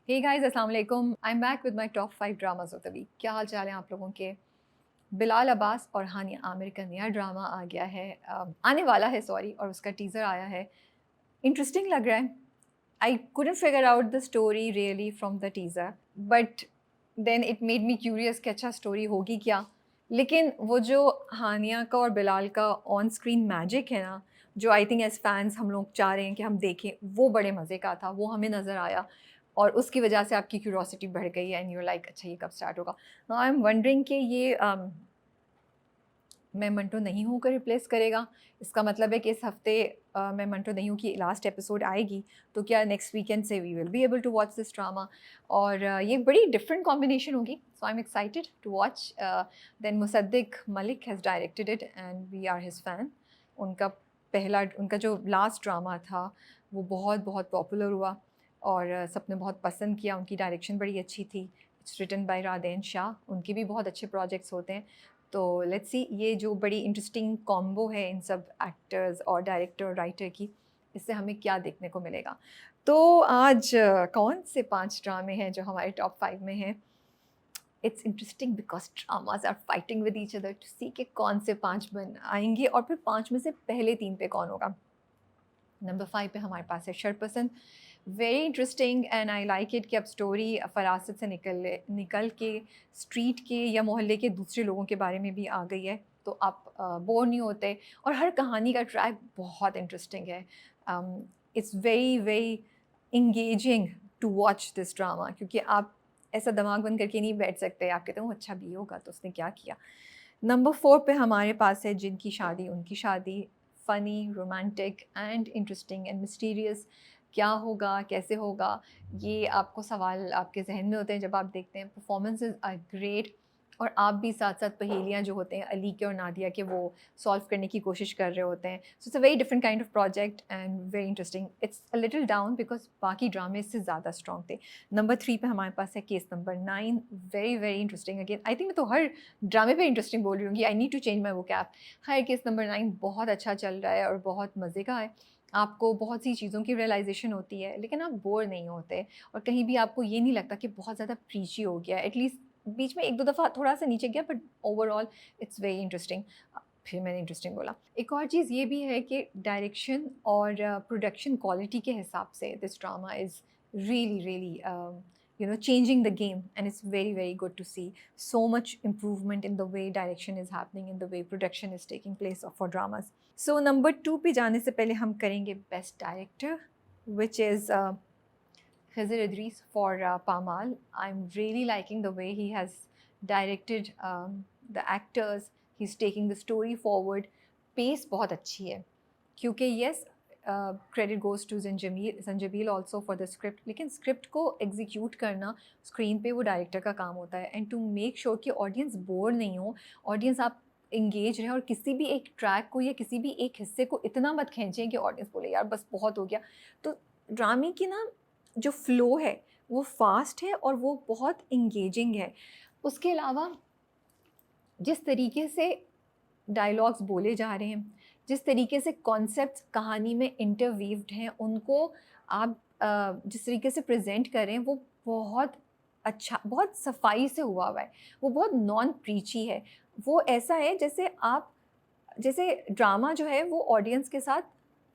हे guys अस्सलाम वालेकुम। I am back with my top 5 dramas of the week. क्या हाल चाल है आप लोगों के? बिलाल अब्बास और हानिया आमिर का नया ड्रामा आ गया है, आने वाला है सॉरी, और उसका टीज़र आया है। इंटरेस्टिंग लग रहा है। I couldn't figure out the story really from the teaser, but then it made me curious कि अच्छा स्टोरी होगी क्या। लेकिन वो जो हानिया का और बिलाल का ऑन स्क्रीन मैजिक है ना, जो आई थिंक एज फैंस हम लोग चाह रहे हैं कि हम देखें, वो बड़े मज़े का था, वो हमें नज़र आया। और उसकी वजह से आपकी क्यूरोसिटी बढ़ गई एंड यू लाइक अच्छा ये कब स्टार्ट होगा। नाउ आई एम वंडरिंग कि ये मैं मंटो नहीं हूँ को रिप्लेस करेगा। इसका मतलब है कि इस हफ्ते मैं मंटो नहीं हूँ की लास्ट एपिसोड आएगी, तो क्या नेक्स्ट वीकेंड से we will be able to watch this drama. और ये बड़ी डिफरेंट कॉम्बिनेशन होगी, so I am excited to watch. Then Musaddiq Malik has directed it and we are his fan. उनका जो लास्ट ड्रामा था वो बहुत बहुत पॉपुलर हुआ और सबने बहुत पसंद किया। उनकी डायरेक्शन बड़ी अच्छी थी। इट्स रिटन बाय रादेन शाह, उनके भी बहुत अच्छे प्रोजेक्ट्स होते हैं। तो लेट्स सी ये जो बड़ी इंटरेस्टिंग कॉम्बो है इन सब एक्टर्स और डायरेक्टर और राइटर की, इससे हमें क्या देखने को मिलेगा। तो आज कौन से 5 ड्रामे हैं जो हमारे टॉप 5 में हैं। It's interesting because dramas are fighting with each other to see के कौन से 5 बन आएंगे और फिर 5 में से पहले 3 पे कौन होगा। नंबर 5 पे हमारे पास है Sharpasand. Very interesting and I like it कि अब स्टोरी फरासत से निकल के स्ट्रीट के या मोहल्ले के दूसरे लोगों के बारे में भी आ गई है, तो आप बोर नहीं होते। और हर कहानी का ट्रैक बहुत इंटरेस्टिंग है। It's very very engaging to watch this drama, क्योंकि आप ऐसा दिमाग बंद करके नहीं बैठ सकते। आप कहते हो अच्छा भी होगा तो उसने क्या किया। नंबर 4 पे हमारे पास है जिनकी शादी उनकी शादी। Funny, romantic and interesting and mysterious. क्या होगा, कैसे होगा, ये आपको सवाल आपके ज़हन में होते हैं जब आप देखते हैं। परफॉर्मेंसेस आर ग्रेट और आप भी साथ-साथ पहेलियाँ जो होते हैं अली के और नादिया के, वो सॉल्व करने की कोशिश कर रहे होते हैं। सो it's a very different kind of project and very interesting. It's a little down because बाकी ड्रामे इससे ज़्यादा स्ट्रॉन्ग थे। नंबर 3 पे हमारे पास है case number 9। Very, very interesting again. I think मैं तो हर ड्रामे पे इंटरेस्टिंग बोल रही हूँ। I need to change my vocab. खैर केस नंबर 9 बहुत अच्छा चल रहा है और बहुत मज़े का है। आपको बहुत सी चीज़ों की रियलाइज़ेशन होती है, लेकिन आप बोर नहीं होते और कहीं भी आपको ये नहीं लगता कि बहुत ज़्यादा प्रीची हो गया। एटलीस्ट बीच में 1-2 दफ़ा थोड़ा-सा नीचे गया, but overall it's very interesting. फिर मैंने इंटरेस्टिंग बोला। एक और चीज़ ये भी है कि डायरेक्शन और प्रोडक्शन क्वालिटी के हिसाब से this drama is really really changing the game, and it's very very good to see so much improvement in the way direction is happening, in the way production is taking place for dramas. So number 2 पे जाने से पहले हम करेंगे best director, which is Khizr Idris for Pamal. I'm really liking the way he has directed the actors. He's taking the story forward. Pace बहुत अच्छी है, क्योंकि yes, credit goes to Zanjabil also for the script, लेकिन script को execute करना screen पे वो director का काम होता है, and to make sure कि audience बोर नहीं हो, audience आप इंगेज रहे और किसी भी एक ट्रैक को या किसी भी एक हिस्से को इतना मत खींचें कि ऑडियंस बोले यार बस बहुत हो गया। तो ड्रामे की ना जो फ्लो है वो फास्ट है और वो बहुत इंगेजिंग है। उसके अलावा जिस तरीके से डायलॉग्स बोले जा रहे हैं, जिस तरीके से कॉन्सेप्ट्स कहानी में इंटरवीव्ड हैं, उनको आप जिस तरीके से प्रेजेंट करें वो बहुत अच्छा, बहुत सफाई से हुआ है। वो बहुत नॉन प्रीची है। वो ऐसा है जैसे ड्रामा जो है वो ऑडियंस के साथ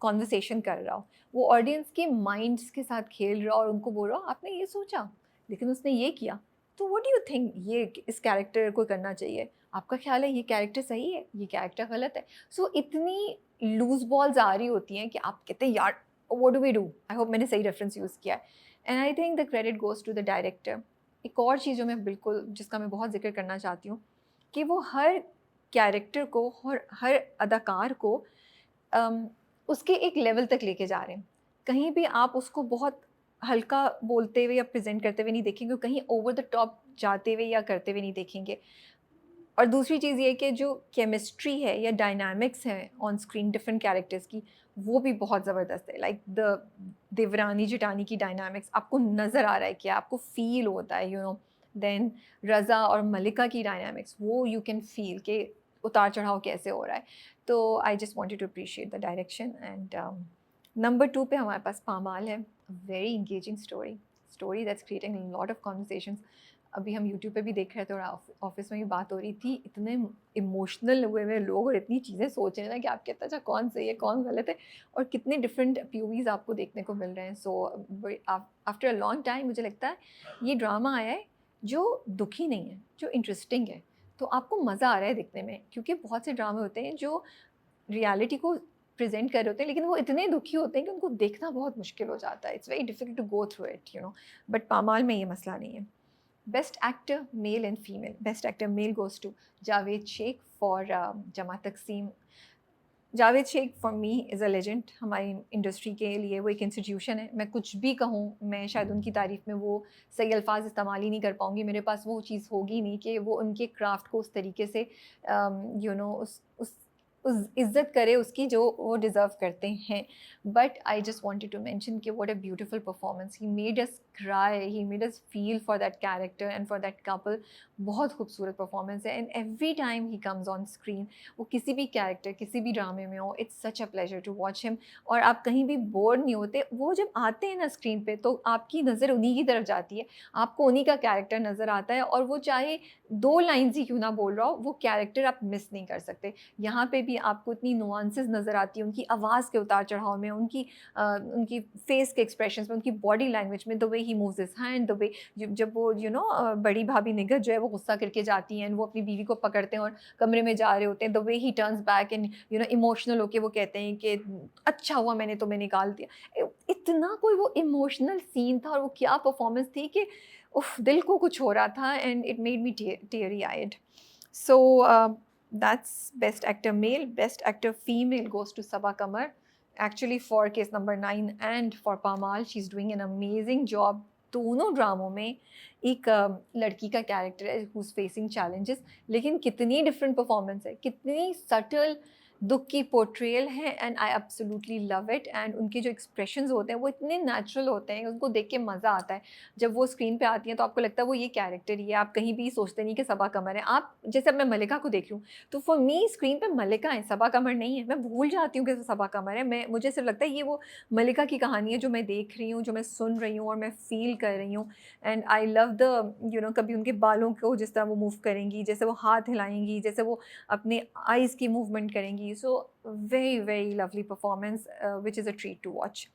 कॉन्वर्सेशन कर रहा हो, वो ऑडियंस के माइंड्स के साथ खेल रहा हो और उनको बोल रहा हो आपने ये सोचा लेकिन उसने ये किया, तो व्हाट डू यू थिंक ये इस कैरेक्टर को करना चाहिए, आपका ख्याल है ये कैरेक्टर सही है, ये कैरेक्टर गलत है। सो इतनी लूज बॉल्स आ रही होती हैं कि आप कहते हैं यार what do we do. I hope मैंने सही रेफरेंस यूज़ किया है। And I think the credit goes to the director. एक और चीज़ जो मैं बिल्कुल जिसका मैं बहुत जिक्र करना चाहती हूँ कि वो हर कैरेक्टर को और हर अदाकार को उसके एक लेवल तक लेके जा रहे हैं। कहीं भी आप उसको बहुत हल्का बोलते हुए या प्रेज़ेंट करते हुए नहीं देखेंगे, कहीं ओवर द टॉप जाते हुए या करते हुए नहीं देखेंगे। और दूसरी चीज़ ये कि जो केमिस्ट्री है या डायनामिक्स है ऑन स्क्रीन डिफरेंट कैरेक्टर्स की, वो भी बहुत ज़बरदस्त है। लाइक द देवरानी जेठानी की डायनामिक्स आपको नज़र आ रहा है क्या, आपको फ़ील होता है देन रज़ा और मलिका की डायनामिक्स वो यू कैन फ़ील के उतार चढ़ाव कैसे हो रहा है। तो I just wanted to appreciate the direction. And number 2 पे हमारे पास पामाल है। Very engaging story, story that's creating a lot of conversations. अभी हम यूट्यूब पे भी देख रहे थे और ऑफिस में भी बात हो रही थी, इतने इमोशनल हुए हुए लोग और इतनी चीज़ें सोच रहे हैं ना कि आप कहते अच्छा कौन सही है कौन गलत है, और कितने डिफरेंट पीओवीज़ आपको देखने को मिल रहे हैं. So after a long time मुझे लगता है ये ड्रामा आया है जो दुखी नहीं है, जो इंटरेस्टिंग है. तो आपको मज़ा आ रहा है देखने में, क्योंकि बहुत से ड्रामे होते हैं जो रियलिटी को प्रेजेंट कर रहे होते हैं लेकिन वो इतने दुखी होते हैं कि उनको देखना बहुत मुश्किल हो जाता है. It's very difficult to go through it, you know. But Paamaal में ये मसला नहीं है. Best actor male and female. Best actor male goes to Javed Sheikh for Jama Taqseem. Javed Sheikh for me is a legend. हमारी इंडस्ट्री के लिए वो एक इंस्टीट्यूशन है. मैं कुछ भी कहूँ, मैं शायद उनकी तारीफ़ में वो सही अल्फाज इस्तेमाल ही नहीं कर पाऊँगी. मेरे पास वो चीज़ होगी नहीं कि वो उनके क्राफ्ट को उस तरीके से यू नो उस इज़्ज़त करे उसकी जो वो डिज़र्व करते हैं. But I just wanted to mention कि what a beautiful performance. He made us cry, he made us feel for that character and for that couple. बहुत खूबसूरत परफॉर्मेंस है. And every time he comes on screen, वो किसी भी character किसी भी ड्रामे में हो, it's such a pleasure to watch him. और आप कहीं भी बोर नहीं होते. वो जब आते हैं ना स्क्रीन पे तो आपकी नज़र उन्हीं की तरफ जाती है, आपको उन्हीं का कैरेक्टर नज़र आता है, और वो चाहे 2 लाइन्स ही क्यों ना बोल रहा हो, वो कैरेक्टर आप मिस नहीं कर सकते. यहाँ पे भी आपको इतनी नुआंसेस नज़र आती है उनकी आवाज़ के उतार चढ़ाव में, उनकी फेस के एक्सप्रेशंस में, उनकी बॉडी लैंग्वेज में, the way he moves his hand, the way जब वो बड़ी भाभी निगहत जो है वो गुस्सा करके जाती हैं, वो अपनी बीवी को पकड़ते हैं और कमरे में जा रहे होते हैं, the way he turns back and emotional होके वो कहते हैं कि अच्छा हुआ मैंने तुम्हें निकाल दिया. इतना कोई वो इमोशनल सीन था और वो क्या परफॉर्मेंस थी कि उफ, दिल को कुछ हो रहा था. And it made me teary eyed. So that's best actor male. Best actor female goes to Sabaa Kamar, actually for case number 9 and for Pamal. She's doing an amazing job. दोनों ड्रामों में एक लड़की का कैरेक्टर है who's facing challenges, लेकिन कितनी different performance है, कितनी सटल दुख की पोर्ट्रेयल है. And I absolutely love it. And उनके जो एक्सप्रेशंस होते हैं वो इतने नेचुरल होते हैं, उनको देख के मज़ा आता है. जब वो स्क्रीन पे आती हैं तो आपको लगता है वो ये कैरेक्टर ही है. आप कहीं भी सोचते नहीं कि सबा कमर है. आप जैसे अब मैं मलिका को देख रही हूँ तो फॉर मी स्क्रीन पे मलिका है, सबा कमर नहीं है. मैं भूल जाती हूँ कि सबा कमर है. मुझे सिर्फ लगता है ये वो मलिका की कहानी है जो मैं देख रही हूँ, जो मैं सुन रही हूँ और मैं फील कर रही हूँ. एंड आई लव द कभी उनके बालों को जिस तरह वो मूव करेंगी, जैसे वो हाथ हिलाएंगी, जैसे वो अपने आइज़ की मूवमेंट करेंगी. सो very very lovely performance, which is a treat to watch.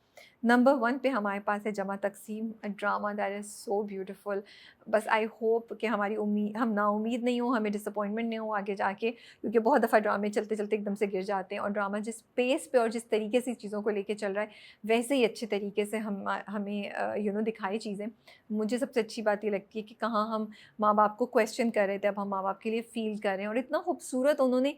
Number 1 पे हमारे पास है जमा तकसीम, a drama that is so beautiful. बस आई होप कि हमारी हम ना उम्मीद नहीं हो, हमें डिसअपॉइंटमेंट नहीं हो आगे जाके, क्योंकि बहुत दफ़ा ड्रामे चलते चलते एकदम से गिर जाते हैं. और ड्रामा जिस पेस पे और जिस तरीके से चीज़ों को लेके चल रहा है वैसे ही अच्छे तरीके से हमें दिखाई चीज़ें. मुझे सबसे अच्छी बात ये लगती है कि कहाँ हम माँ बाप को क्वेश्चन कर रहे थे, अब हम माँ बाप के लिए फ़ील कर रहे हैं. और इतना खूबसूरत उन्होंने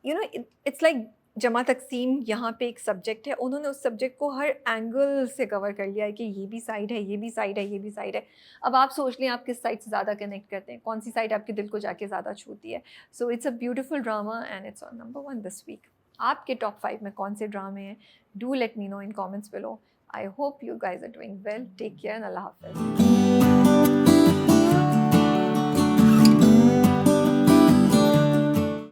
इट्स लाइक जमा तकसीम यहाँ पे एक सब्जेक्ट है, उन्होंने उस सब्जेक्ट को हर एंगल से कवर कर लिया है कि ये भी साइड है, ये भी साइड है, ये भी साइड है. अब आप सोच लें आप किस साइड से ज़्यादा कनेक्ट करते हैं, कौन सी साइड आपके दिल को जाके ज़्यादा छूती है. So it's a beautiful drama and it's on number 1 this week. आपके टॉप 5 में कौन से ड्रामे हैं? Do let me know in comments below. I hope you guys are doing well. Take care and अल्लाह हाफिज़.